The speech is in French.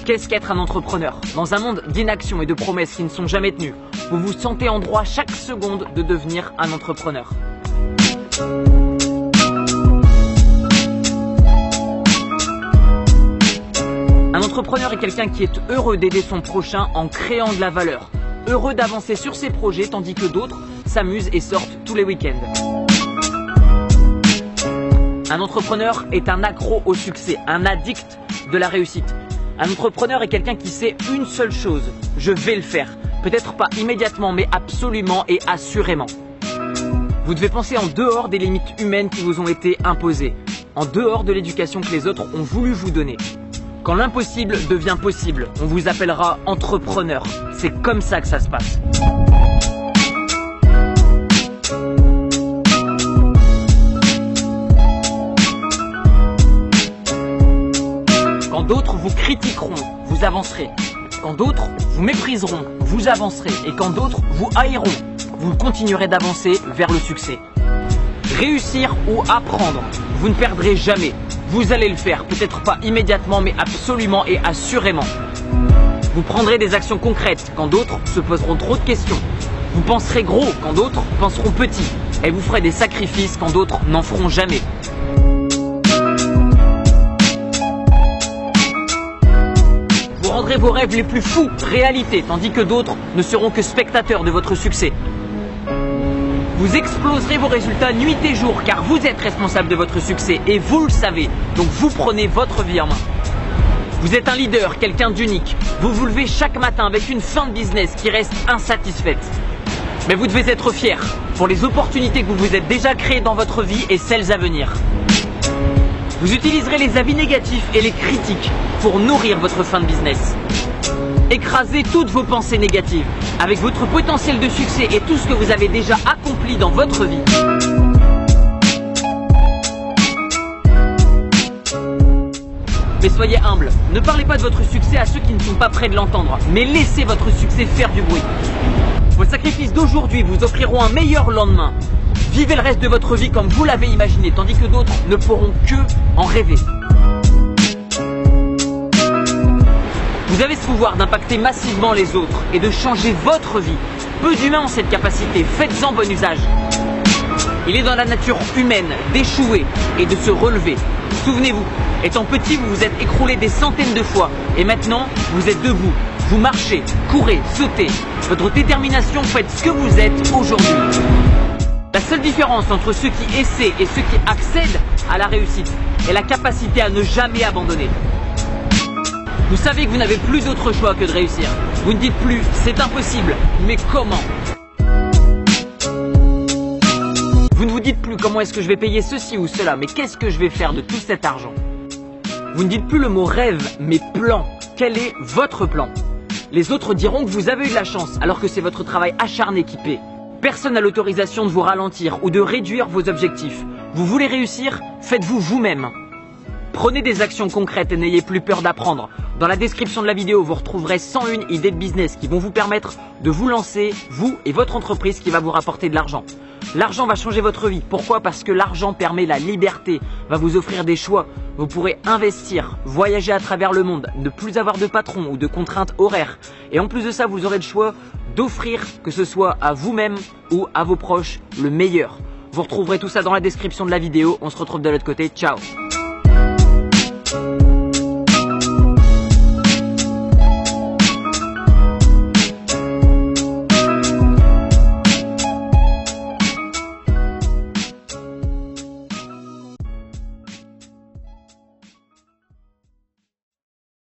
Qu'est-ce qu'être un entrepreneur? Dans un monde d'inaction et de promesses qui ne sont jamais tenues, vous vous sentez en droit chaque seconde de devenir un entrepreneur. Un entrepreneur est quelqu'un qui est heureux d'aider son prochain en créant de la valeur, heureux d'avancer sur ses projets tandis que d'autres s'amusent et sortent tous les week-ends. Un entrepreneur est un accro au succès, un addict de la réussite. Un entrepreneur est quelqu'un qui sait une seule chose, je vais le faire. Peut-être pas immédiatement, mais absolument et assurément. Vous devez penser en dehors des limites humaines qui vous ont été imposées, en dehors de l'éducation que les autres ont voulu vous donner. Quand l'impossible devient possible, on vous appellera entrepreneur. C'est comme ça que ça se passe. Quand d'autres vous critiqueront, vous avancerez. Quand d'autres vous mépriseront, vous avancerez. Et quand d'autres vous haïront, vous continuerez d'avancer vers le succès. Réussir ou apprendre, vous ne perdrez jamais. Vous allez le faire, peut-être pas immédiatement, mais absolument et assurément. Vous prendrez des actions concrètes quand d'autres se poseront trop de questions. Vous penserez gros quand d'autres penseront petit. Et vous ferez des sacrifices quand d'autres n'en feront jamais. Vous rendrez vos rêves les plus fous réalité, tandis que d'autres ne seront que spectateurs de votre succès. Vous exploserez vos résultats nuit et jour car vous êtes responsable de votre succès et vous le savez, donc vous prenez votre vie en main. Vous êtes un leader, quelqu'un d'unique. Vous vous levez chaque matin avec une fin de business qui reste insatisfaite. Mais vous devez être fier pour les opportunités que vous vous êtes déjà créées dans votre vie et celles à venir. Vous utiliserez les avis négatifs et les critiques pour nourrir votre fin de business. Écrasez toutes vos pensées négatives avec votre potentiel de succès et tout ce que vous avez déjà accompli dans votre vie. Mais soyez humble, ne parlez pas de votre succès à ceux qui ne sont pas prêts de l'entendre, mais laissez votre succès faire du bruit. Vos sacrifices d'aujourd'hui vous offriront un meilleur lendemain. Vivez le reste de votre vie comme vous l'avez imaginé, tandis que d'autres ne pourront que en rêver. Vous avez ce pouvoir d'impacter massivement les autres et de changer votre vie. Peu d'humains ont cette capacité, faites-en bon usage. Il est dans la nature humaine d'échouer et de se relever. Souvenez-vous, étant petit, vous vous êtes écroulé des centaines de fois et maintenant, vous êtes debout. Vous marchez, courez, sautez. Votre détermination fait ce que vous êtes aujourd'hui. La seule différence entre ceux qui essaient et ceux qui accèdent à la réussite est la capacité à ne jamais abandonner. Vous savez que vous n'avez plus d'autre choix que de réussir. Vous ne dites plus « c'est impossible », mais comment? Vous ne vous dites plus « comment est-ce que je vais payer ceci ou cela », mais qu'est-ce que je vais faire de tout cet argent? Vous ne dites plus le mot « rêve », mais « plan ». Quel est votre plan? Les autres diront que vous avez eu de la chance, alors que c'est votre travail acharné qui paie. Personne n'a l'autorisation de vous ralentir ou de réduire vos objectifs. Vous voulez réussir? Faites-vous vous-même. Prenez des actions concrètes et n'ayez plus peur d'apprendre. Dans la description de la vidéo, vous retrouverez 101 idées de business qui vont vous permettre de vous lancer, vous et votre entreprise, qui va vous rapporter de l'argent. L'argent va changer votre vie. Pourquoi? Parce que l'argent permet la liberté, va vous offrir des choix. Vous pourrez investir, voyager à travers le monde, ne plus avoir de patron ou de contraintes horaires. Et en plus de ça, vous aurez le choix d'offrir, que ce soit à vous-même ou à vos proches, le meilleur. Vous retrouverez tout ça dans la description de la vidéo. On se retrouve de l'autre côté. Ciao!